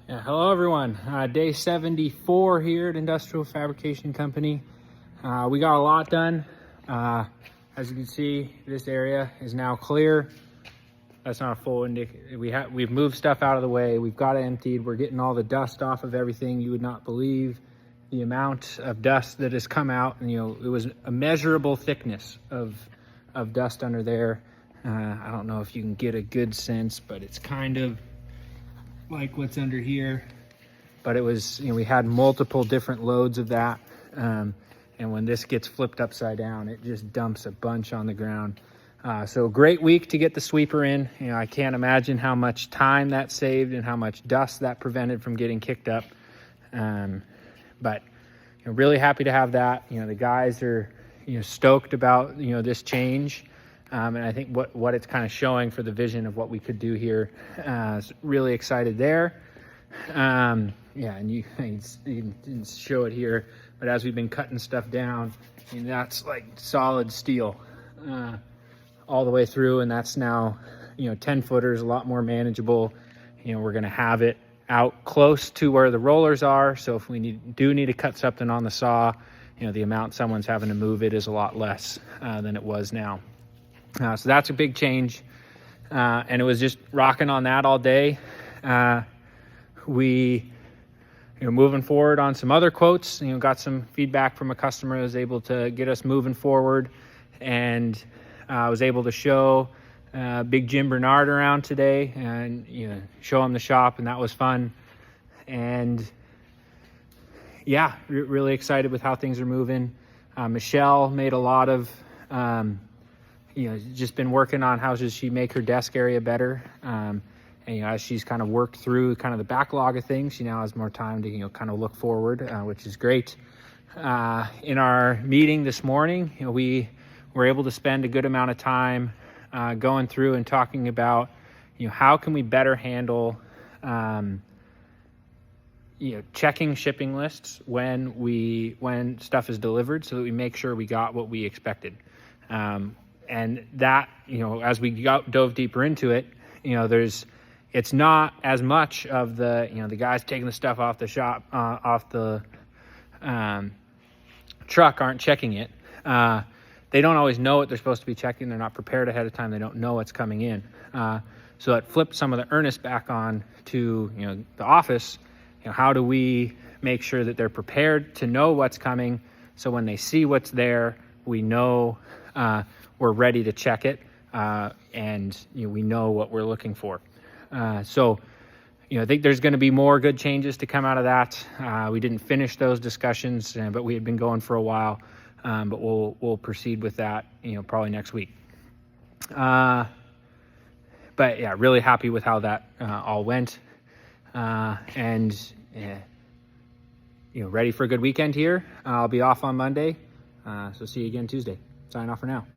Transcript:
Yeah, hello everyone. Day 74 here at Industrial Fabrication Company. We got a lot done. As you can see, this area is now clear. That's not a full indicator. We've moved stuff out of the way. We've got it emptied. We're getting all the dust off of everything. You would not believe the amount of dust that has come out. And, it was a measurable thickness of dust under there. I don't know if you can get a good sense, but it's kind of like what's under here. But it was, we had multiple different loads of that. And when this gets flipped upside down, it just dumps a bunch on the ground. So great week to get the sweeper in. I can't imagine how much time that saved and how much dust that prevented from getting kicked up. But really happy to have that. The guys are stoked about this change. And I think what it's kind of showing for the vision of what we could do here. Is really excited there. And you didn't show it here, but as we've been cutting stuff down, that's like solid steel all the way through, and that's now 10 footers, a lot more manageable. We're going to have it out close to where the rollers are, so if we do need to cut something on the saw, the amount someone's having to move it is a lot less than it was now. So that's a big change, and it was just rocking on that all day. We moving forward on some other quotes, got some feedback from a customer who was able to get us moving forward, and I was able to show Big Jim Bernard around today and show him the shop, and that was fun. And yeah, really excited with how things are moving. Michelle made a lot of just been working on how does she make her desk area better. And as she's kind of worked through kind of the backlog of things, she now has more time to kind of look forward, which is great. In our meeting this morning, we were able to spend a good amount of time going through and talking about how can we better handle checking shipping lists when stuff is delivered, so that we make sure we got what we expected. And that as we dove deeper into it, it's not as much of the the guys taking the stuff off the shop off the truck aren't checking it. They don't always know what they're supposed to be checking. They're not prepared ahead of time. They don't know what's coming in. So it flipped some of the earnest back on to the office. How do we make sure that they're prepared to know what's coming, so when they see what's there, we know we're ready to check it, and we know what we're looking for. So I think there's going to be more good changes to come out of that. We didn't finish those discussions, but we had been going for a while. But we'll proceed with that, probably next week. But yeah, really happy with how that all went, and ready for a good weekend here. I'll be off on Monday, so see you again Tuesday. Sign off for now.